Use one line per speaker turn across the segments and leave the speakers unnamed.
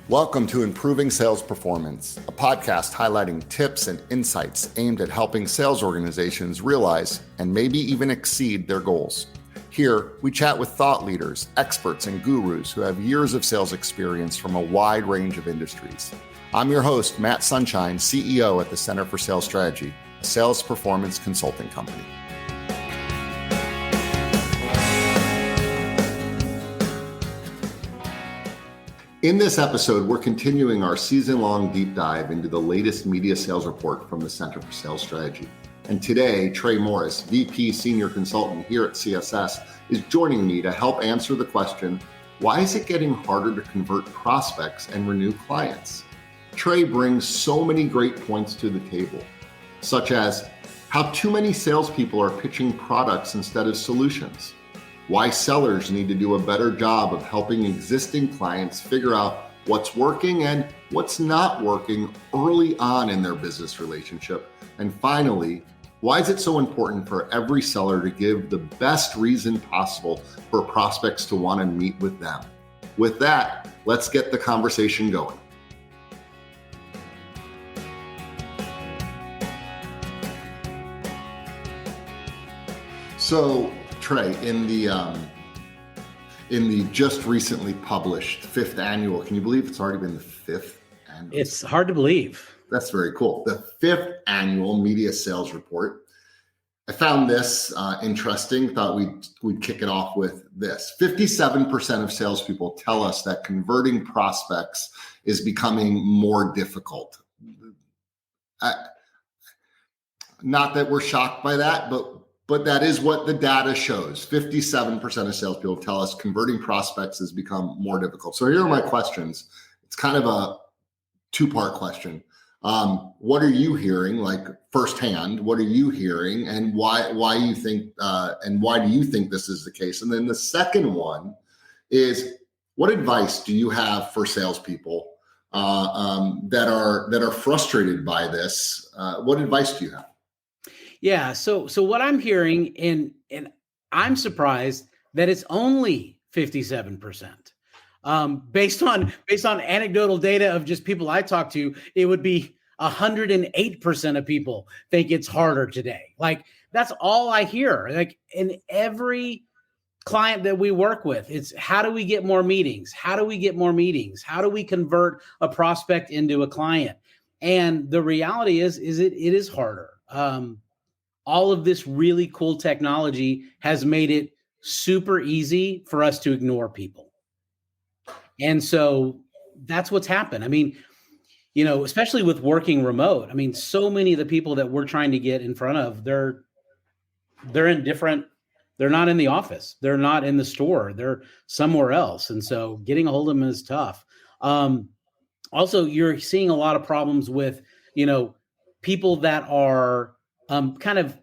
Welcome to Improving Sales Performance, a podcast highlighting tips and insights aimed at helping sales organizations realize and maybe even exceed their goals. Here, we chat with thought leaders, experts, and gurus who have years of sales experience from a wide range of industries. I'm your host, Matt Sunshine, CEO at the Center for Sales Strategy, a sales performance consulting company. In this episode, we're continuing our season-long deep dive into the latest media sales report from the Center for Sales Strategy. And today, Trey Morris, VP Senior Consultant here at CSS, is joining me to help answer the question, why is it getting harder to convert prospects and renew clients? Trey brings so many great points to the table, such as how too many salespeople are pitching products instead of solutions, why sellers need to do a better job of helping existing clients figure out what's working and what's not working early on in their business relationship. And finally, why is it so important for every seller to give the best reason possible for prospects to want to meet with them? With that, let's get the conversation going. So, Trey, in the just recently published 5th annual, can you believe it's already been the 5th annual?
It's hard to believe. That's
very cool. The 5th annual media sales report. I found this interesting. Thought we'd kick it off with this. 57% of salespeople tell us that converting prospects is becoming more difficult. Not that we're shocked by that, but that is what the data shows. 57% of salespeople tell us converting prospects has become more difficult. So here are my questions. It's kind of a two-part question. What are you hearing, like firsthand? What are you hearing, and why you think, and why do you think this is the case? And then the second one is, what advice do you have for salespeople that are frustrated by this? What advice do you have?
Yeah. So what I'm hearing, and I'm surprised that it's only 57%. Based on anecdotal data of just people I talk to, it would be 108% of people think it's harder today. Like, that's all I hear. Like, in every client that we work with, it's how do we get more meetings? How do we get more meetings? How do we convert a prospect into a client? And the reality is it is harder. All of this really cool technology has made it super easy for us to ignore people. And so that's what's happened. I mean, especially with working remote, so many of the people that we're trying to get in front of, they're not in the office. They're not in the store. They're somewhere else. And so getting a hold of them is tough. Also, you're seeing a lot of problems with, people that are kind of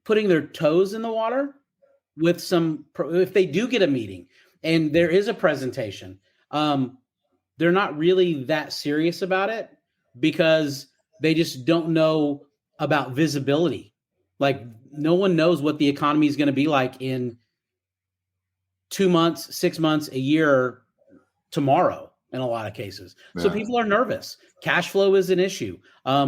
putting their toes in the water with if they do get a meeting and there is a presentation, they're not really that serious about it because they just don't know about visibility. Like, no one knows what the economy is going to be like in 2 months, 6 months, a year, tomorrow. In a lot of cases. Yeah. So people are nervous. Cash flow is an issue.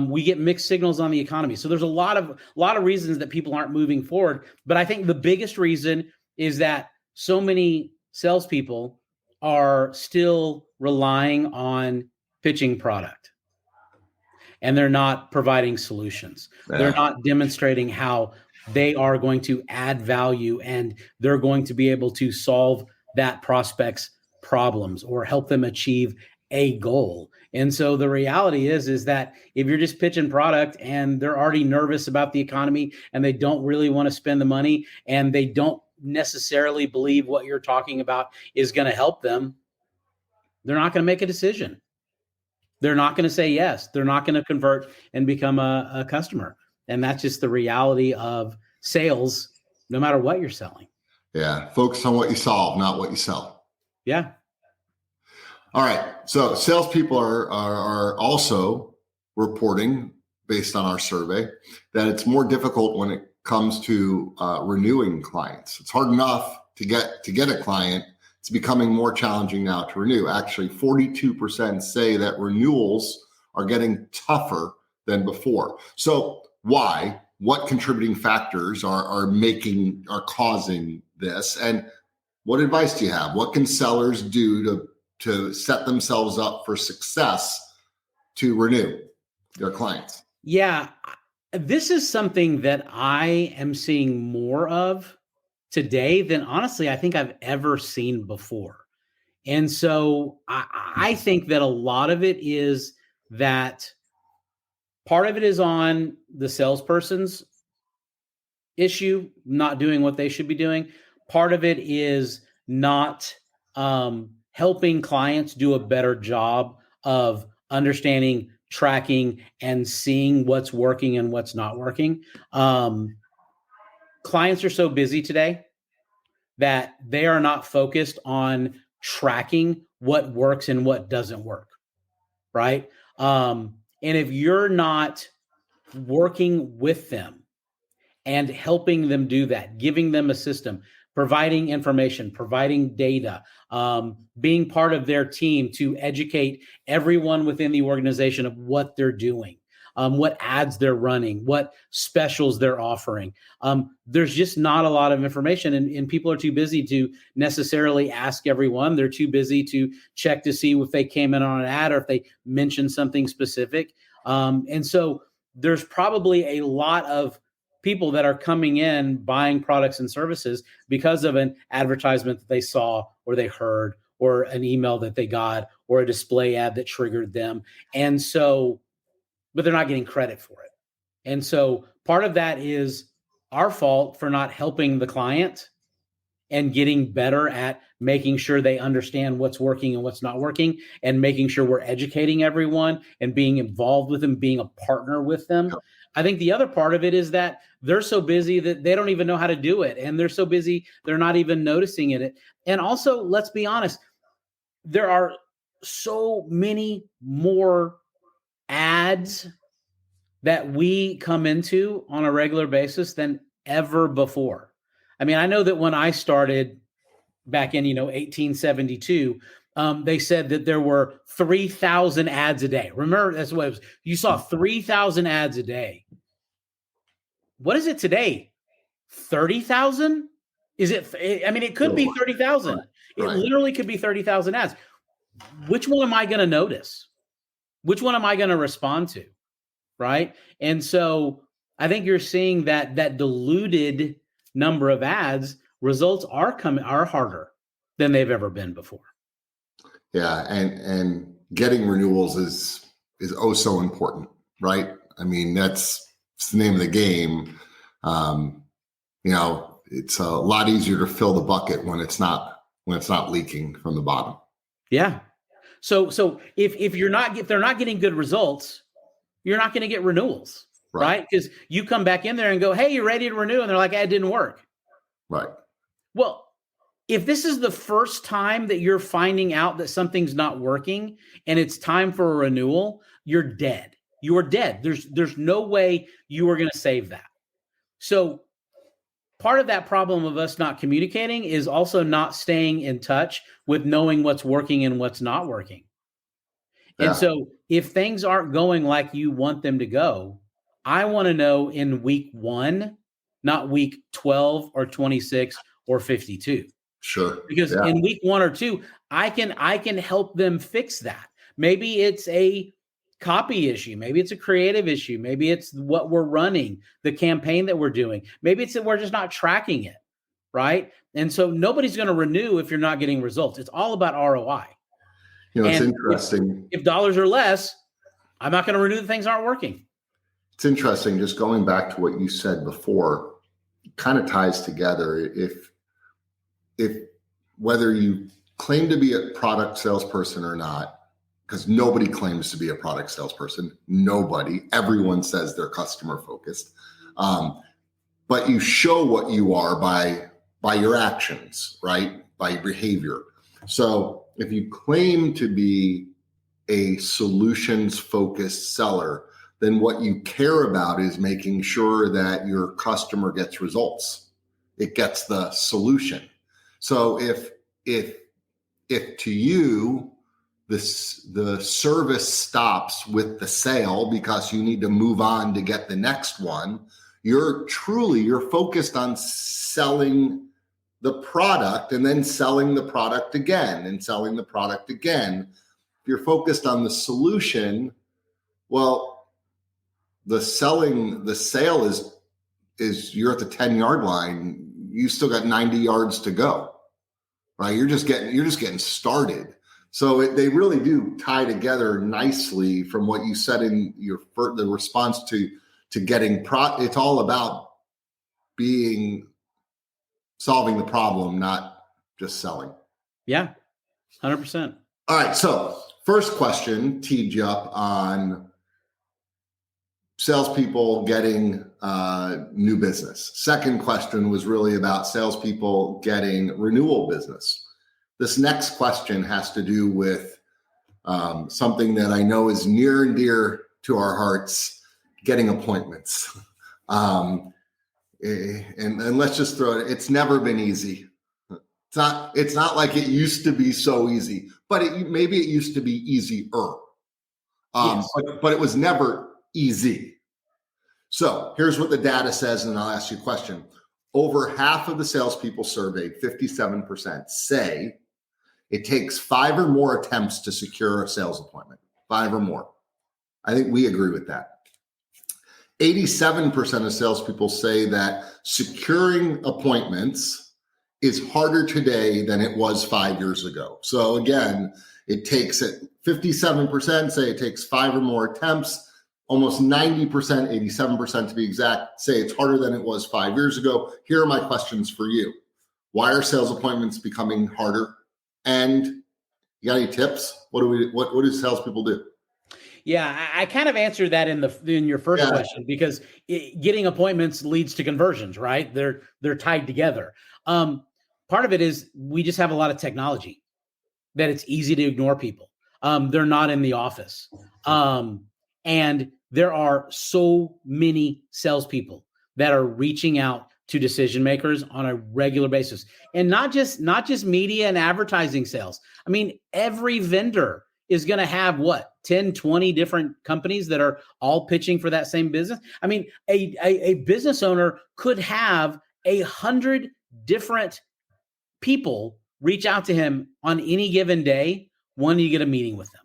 We get mixed signals on the economy. So there's a lot of reasons that people aren't moving forward. But I think the biggest reason is that so many salespeople are still relying on pitching product. And they're not providing solutions. Yeah. They're not demonstrating how they are going to add value and they're going to be able to solve that prospect's problems or help them achieve a goal. And so the reality is that if you're just pitching product and they're already nervous about the economy and they don't really want to spend the money and they don't necessarily believe what you're talking about is going to help them, they're not going to make a decision. They're not going to say yes. They're not going to convert and become a customer. And that's just the reality of sales, no matter what you're selling.
Yeah. Focus on what you solve, not what you sell.
Yeah.
All right. So salespeople are also reporting, based on our survey, that it's more difficult when it comes to renewing clients. It's hard enough to get a client. It's it's becoming more challenging now to renew. Actually, 42% say that renewals are getting tougher than before. So why? What contributing factors are causing this? And what advice do you have? What can sellers do to set themselves up for success to renew their clients?
Yeah, this is something that I am seeing more of today than honestly I think I've ever seen before. And so I think that a lot of it is that part of it is on the salesperson's issue, not doing what they should be doing. Part of it is not helping clients do a better job of understanding, tracking, and seeing what's working and what's not working. Clients are so busy today that they are not focused on tracking what works and what doesn't work, right? And if you're not working with them and helping them do that, giving them a system, providing information, providing data, being part of their team to educate everyone within the organization of what they're doing, what ads they're running, what specials they're offering. There's just not a lot of information, and people are too busy to necessarily ask everyone. They're too busy to check to see if they came in on an ad or if they mentioned something specific. And so there's probably a lot of people that are coming in buying products and services because of an advertisement that they saw or they heard or an email that they got or a display ad that triggered them. And so, but they're not getting credit for it. And so part of that is our fault for not helping the client and getting better at making sure they understand what's working and what's not working, and making sure we're educating everyone and being involved with them, being a partner with them. I think the other part of it is that they're so busy that they don't even know how to do it. And they're so busy, they're not even noticing it. And also, let's be honest, there are so many more ads that we come into on a regular basis than ever before. I mean, I know that when I started back in, 1872, they said that there were 3,000 ads a day. Remember, that's what it was. You saw 3,000 ads a day. What is it today? 30,000? Is it? I mean, it could be 30,000. Right. It literally could be 30,000 ads. Which one am I going to notice? Which one am I going to respond to? Right. And so I think you're seeing that diluted number of ads, results are harder than they've ever been before.
Yeah, and getting renewals is oh so important, right? I mean, it's the name of the game. It's a lot easier to fill the bucket when it's not leaking from the bottom.
Yeah. So if they're not getting good results, you're not going to get renewals, right? Because you come back in there and go, "Hey, you're ready to renew," and they're like, "It didn't work."
Right.
Well, if this is the first time that you're finding out that something's not working and it's time for a renewal, you're dead. You are dead. There's no way you are going to save that. So part of that problem of us not communicating is also not staying in touch with knowing what's working and what's not working. Yeah. And so if things aren't going like you want them to go, I want to know in week 1, not week 12 or 26 or 52.
Sure.
Because in week 1 or 2, I can help them fix that. Maybe it's a copy issue. Maybe it's a creative issue. Maybe it's what we're running, the campaign that we're doing. Maybe it's that we're just not tracking it, right? And so nobody's going to renew if you're not getting results. It's all about ROI.
It's interesting.
If dollars are less, I'm not going to renew the things aren't working.
It's interesting. Just going back to what you said before, it kind of ties together. If whether you claim to be a product salesperson or not, because nobody claims to be a product salesperson, everyone says they're customer focused, but you show what you are by your actions, right? By your behavior. So if you claim to be a solutions focused seller, then what you care about is making sure that your customer gets results. It gets the solution. So if if to you, the service stops with the sale because you need to move on to get the next one, you're focused on selling the product and then selling the product again and selling the product again. If you're focused on the solution, well, the sale is you're at the 10-yard line. You still got 90 yards to go, right? You're just getting started. So they really do tie together nicely from what you said in the response to getting it's all about solving the problem, not just selling.
Yeah, 100%.
All right. So first question teed you up on salespeople getting new business. Second question was really about salespeople getting renewal business. This next question has to do with something that I know is near and dear to our hearts, getting appointments. And let's just throw it. It's never been easy. It's not like it used to be so easy, but maybe it used to be easier.
Yes.
But it was never easy. So here's what the data says, and I'll ask you a question. Over half of the salespeople surveyed, 57%, say it takes 5 or more attempts to secure a sales appointment. 5 or more. I think we agree with that. 87% of salespeople say that securing appointments is harder today than it was 5 years ago. So again, it takes 57% say it takes 5 or more attempts. Almost 90%, 87% to be exact, say it's harder than it was 5 years ago. Here are my questions for you. Why are sales appointments becoming harder? And you got any tips? What do salespeople do?
Yeah, I kind of answered that in your first question, because getting appointments leads to conversions, right? They're tied together. Part of it is we just have a lot of technology that it's easy to ignore people. They're not in the office. And there are so many salespeople that are reaching out to decision makers on a regular basis, and not just media and advertising sales. I mean, every vendor is going to have 10, 20 different companies that are all pitching for that same business. I mean, a business owner could have 100 different people reach out to him on any given day when you get a meeting with them.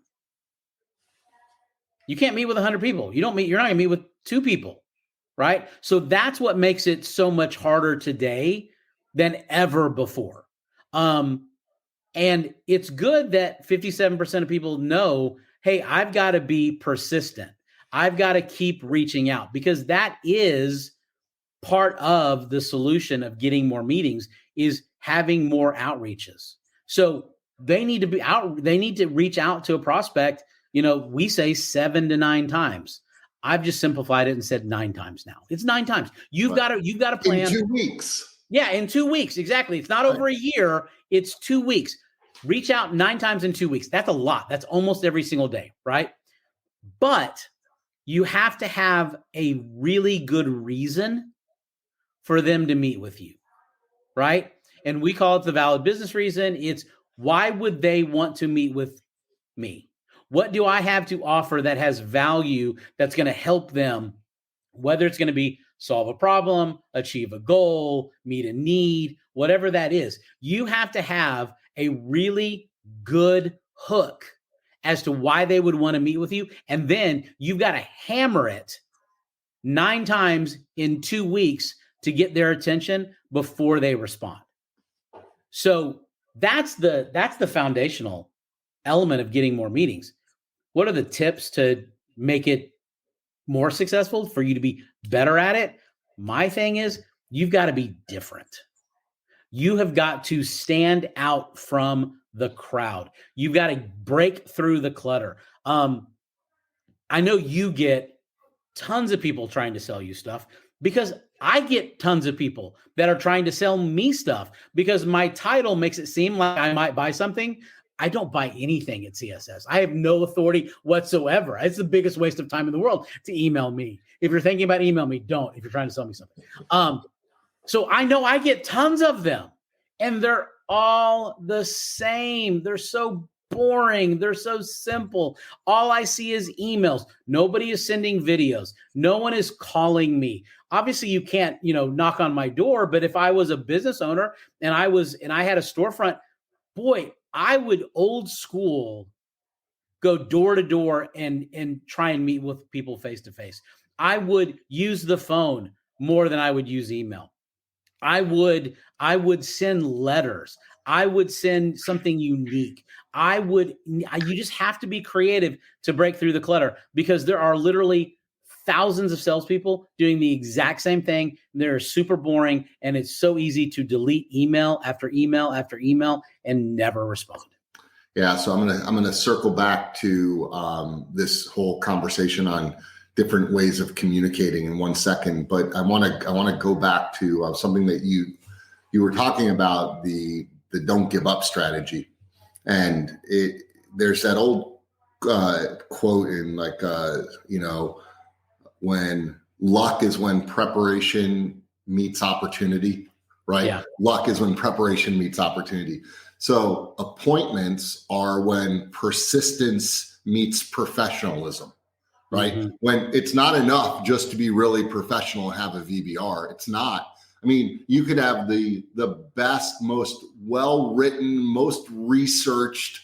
You can't meet with 100 people. You're not going to meet with 2 people, right? So that's what makes it so much harder today than ever before. And it's good that 57% of people know, hey, I've got to be persistent. I've got to keep reaching out, because that is part of the solution of getting more meetings, is having more outreaches. So they need to be out. They need to reach out to a prospect. We say 7 to 9 times. I've just simplified it and said 9 times now. It's 9 times. You've got to plan.
In 2 weeks.
Yeah, in 2 weeks. Exactly. It's not over a year. It's 2 weeks. Reach out 9 times in 2 weeks. That's a lot. That's almost every single day, right? But you have to have a really good reason for them to meet with you, right? And we call it the valid business reason. It's, why would they want to meet with me? What do I have to offer that has value that's going to help them, whether it's going to be solve a problem, achieve a goal, meet a need, whatever that is. You have to have a really good hook as to why they would want to meet with you. And then you've got to hammer it 9 times in 2 weeks to get their attention before they respond. So that's the foundational element of getting more meetings. What are the tips to make it more successful, for you to be better at it? My thing is, you've got to be different. You have got to stand out from the crowd. You've got to break through the clutter. I know you get tons of people trying to sell you stuff, because I get tons of people that are trying to sell me stuff because my title makes it seem like I might buy something. I don't buy anything at CSS. I have no authority whatsoever. It's the biggest waste of time in the world to email me. If you're thinking about email me, don't. If you're trying to sell me something. So I know I get tons of them, and they're all the same. They're so boring. They're so simple. All I see is emails. Nobody is sending videos. No one is calling me. Obviously, you can't, knock on my door, but if I was a business owner and I had a storefront, boy, I would old school go door to door and try and meet with people face to face. I would use the phone more than I would use email. I would send letters. I would send something unique. You just have to be creative to break through the clutter, because there are literally thousands of salespeople doing the exact same thing. They're super boring, and it's so easy to delete email after email after email and never respond.
Yeah, so I'm gonna circle back to this whole conversation on different ways of communicating in 1 second, but I want to go back to something that you were talking about, the don't give up strategy, and there's that old quote in when luck is when preparation meets opportunity, right?
Yeah.
Luck is when preparation meets opportunity. So appointments are when persistence meets professionalism, right?
Mm-hmm.
When it's not enough just to be really professional and have a VBR. It's not. I mean, you could have the best, most well-written, most researched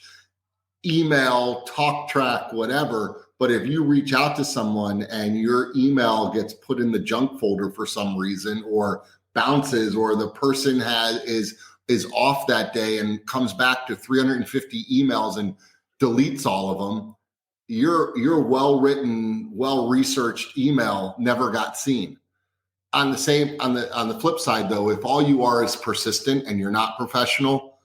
email, talk track, whatever. But if you reach out to someone and your email gets put in the junk folder for some reason, or bounces, or the person is off that day and comes back to 350 emails and deletes all of them, your well-written, well-researched email never got seen. On the flip side, though, if all you are is persistent and you're not professional,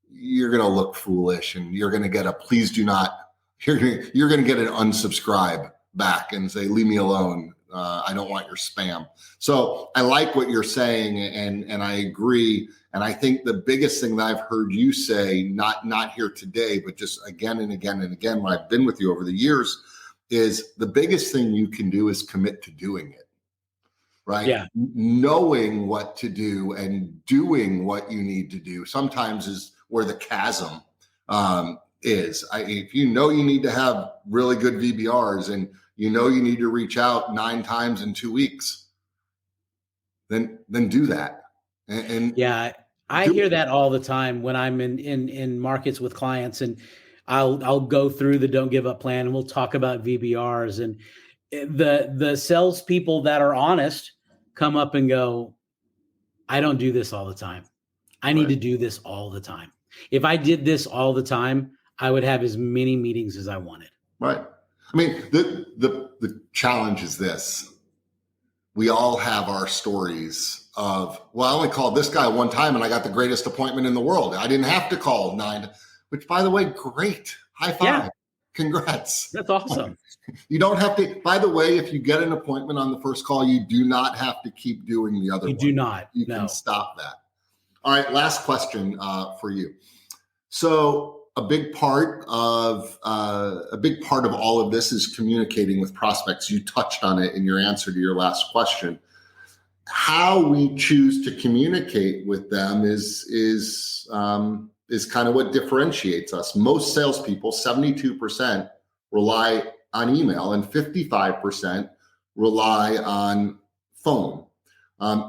you're going to look foolish, and you're going to get please do not. You're going to get an unsubscribe back and say, leave me alone. I don't want your spam. So I like what you're saying, and I agree. And I think the biggest thing that I've heard you say, not here today, but just again and again and again when I've been with you over the years, is the biggest thing you can do is commit to doing it. Right?
Yeah.
Knowing what to do and doing what you need to do sometimes is where the chasm is. If you know you need to have really good VBRs and you know you need to reach out 9 times in 2 weeks, then do that. And
yeah, I hear that all the time when I'm in markets with clients, and I'll go through the don't give up plan, and we'll talk about VBRs, and the salespeople that are honest come up and go, I don't do this all the time. I need to do this all the time. If I did this all the time, I would have as many meetings as I wanted.
Right. I mean, the challenge is this. We all have our stories of, well, I only called this guy one time and I got the greatest appointment in the world. I didn't have to call 9, which, by the way, great. High five. Yeah. Congrats.
That's awesome.
You don't have to, by the way, if you get an appointment on the first call, you do not have to keep doing the other one.
You do not.
You can stop that. All right. Last question for you. So a big part of all of this is communicating with prospects. You touched on it in your answer to your last question. How we choose to communicate with them is kind of what differentiates us. Most salespeople, 72%, rely on email, and 55% rely on phone.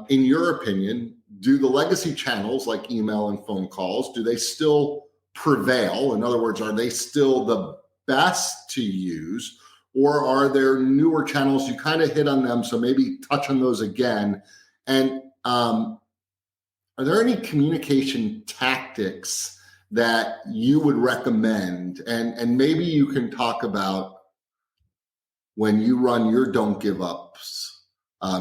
In your opinion, do the legacy channels like email and phone calls, do they still prevail? In other words, are they still the best to use, or are there newer channels? You kind of hit on them, so maybe touch on those again. And are there any communication tactics that you would recommend? And maybe you can talk about when you run your don't give ups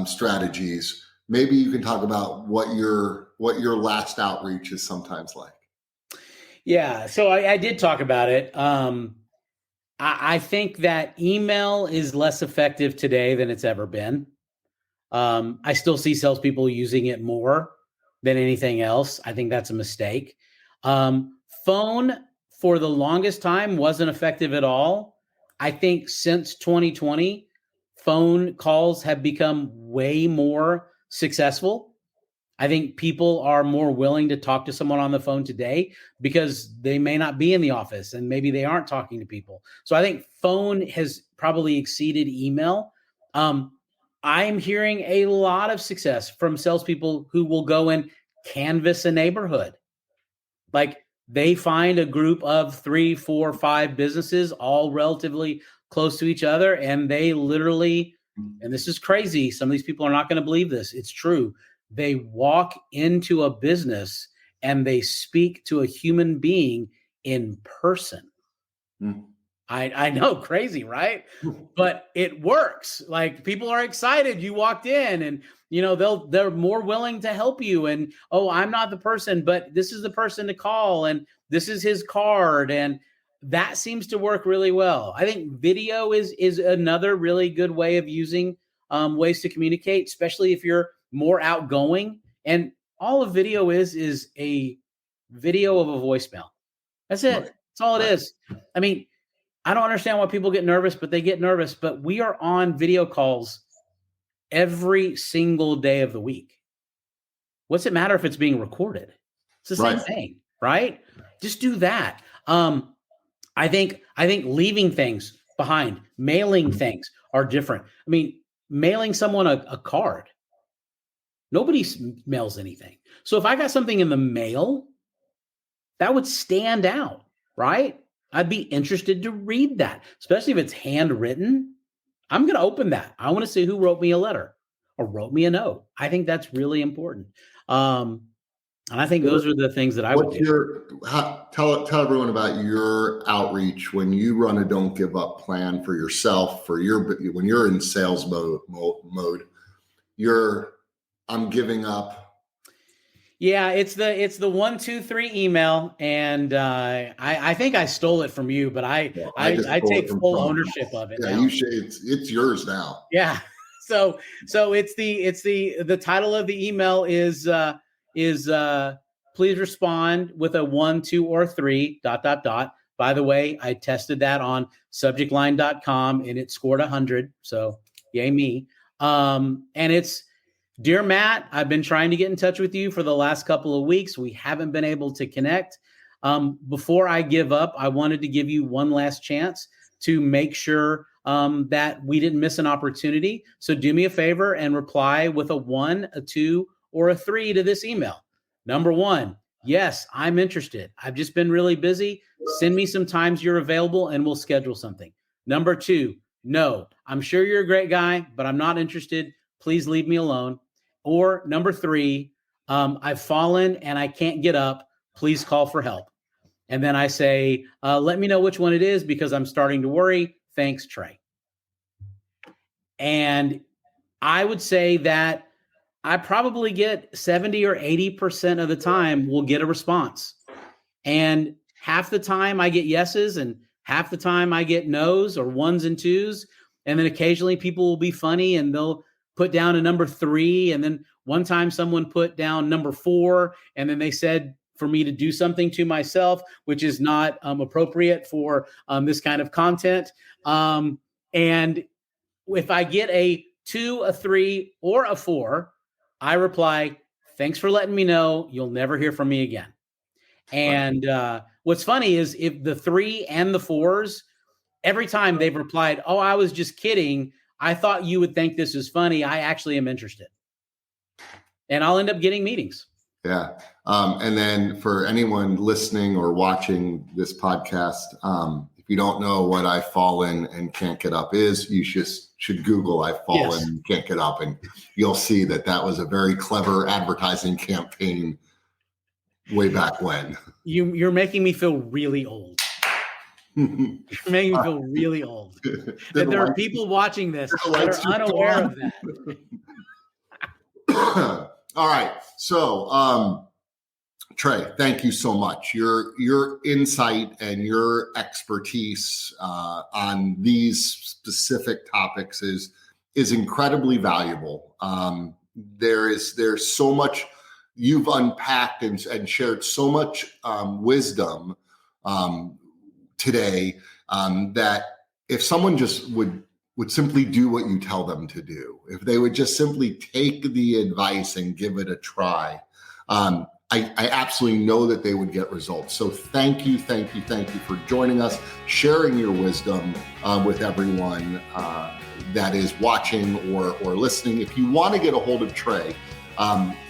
strategies. Maybe you can talk about what your last outreach is sometimes like.
Yeah, so I did talk about it. I think that email is less effective today than it's ever been. I still see salespeople using it more than anything else. I think that's a mistake. Phone for the longest time wasn't effective at all. I think since 2020, phone calls have become way more successful. I think people are more willing to talk to someone on the phone today because they may not be in the office and maybe they aren't talking to people. So I think phone has probably exceeded email. I'm hearing a lot of success from salespeople who will go and canvas a neighborhood. Like they find a group of 3, 4, 5 businesses, all relatively close to each other. And they literally, and this is crazy, some of these people are not going to believe this. It's true. They walk into a business and they speak to a human being in person. Mm. I know, crazy, right? But it works. Like people are excited. You walked in and, you know, they're more willing to help you. And, oh, I'm not the person, but this is the person to call. And this is his card. And that seems to work really well. I think video is another really good way of using ways to communicate, especially if you're more outgoing. And all a video is a video of a voicemail. That's it. Right. That's all it is. I mean, I don't understand why people get nervous, but they get nervous. But we are on video calls every single day of the week. What's it matter if it's being recorded? It's the same thing, right? Just do that. I think leaving things behind, mailing things are different. I mean, mailing someone a card, nobody mails anything. So if I got something in the mail, that would stand out, right? I'd be interested to read that, especially if it's handwritten. I'm going to open that. I want to see who wrote me a letter or wrote me a note. I think that's really important. And I think those are the things that I would do.
Tell everyone about your outreach when you run a don't give up plan for yourself, when you're in sales mode, I'm giving up.
Yeah, it's the 1, 2, 3 email, and I think I stole it from you, but I take full ownership of it.
Yeah,
now.
You should. It's yours now.
Yeah. So it's the title of the email is please respond with a 1, 2, or 3 ... By the way, I tested that on subjectline.com and it scored 100. So yay me. And it's, Dear Matt, I've been trying to get in touch with you for the last couple of weeks. We haven't been able to connect. Before I give up, I wanted to give you one last chance to make sure that we didn't miss an opportunity. So do me a favor and reply with a 1, a 2, or a 3 to this email. Number 1, yes, I'm interested. I've just been really busy. Send me some times you're available and we'll schedule something. Number 2, no, I'm sure you're a great guy, but I'm not interested. Please leave me alone. Or number 3, I've fallen and I can't get up. Please call for help. And then I say, let me know which one it is because I'm starting to worry. Thanks, Trey. And I would say that I probably get 70 or 80% of the time will get a response. And half the time I get yeses and half the time I get no's or 1s and 2s. And then occasionally people will be funny and they'll put down a number 3. And then one time someone put down number 4. And then they said for me to do something to myself, which is not appropriate for this kind of content. And if I get a 2, a 3, or a 4, I reply, thanks for letting me know. You'll never hear from me again. And what's funny is if the 3 and the 4s, every time they've replied, oh, I was just kidding. I thought you would think this is funny. I actually am interested. And I'll end up getting meetings.
Yeah. And then for anyone listening or watching this podcast, if you don't know what I've fallen and can't get up is, you should Google I've fallen and can't get up. And you'll see that was a very clever advertising campaign way back when.
You're making me feel really old. You're making me feel really old. That there are people watching this that are unaware of
that. All right. So, Trey, thank you so much. Your insight and your expertise on these specific topics is incredibly valuable. There's so much you've unpacked and shared so much wisdom today that if someone just would would simply do what you tell them to do, if they would just simply take the advice and give it a try, I absolutely know that they would get results. So thank you for joining us, sharing your wisdom with everyone that is watching or listening. If you want to get a hold of Trey,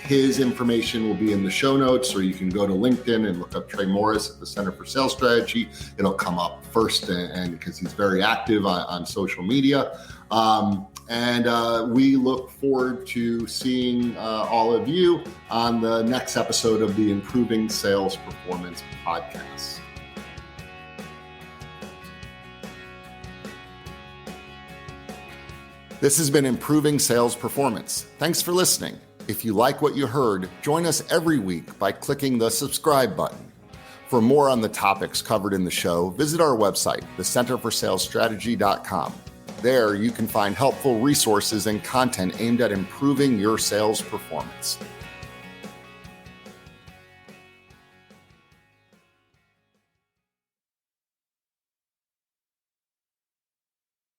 his information will be in the show notes, or you can go to LinkedIn and look up Trey Morris at the Center for Sales Strategy. It'll come up first, and because he's very active on social media. And we look forward to seeing all of you on the next episode of the Improving Sales Performance podcast. This has been Improving Sales Performance. Thanks for listening. If you like what you heard, join us every week by clicking the subscribe button. For more on the topics covered in the show, visit our website, thecenterforsalesstrategy.com. There, you can find helpful resources and content aimed at improving your sales performance.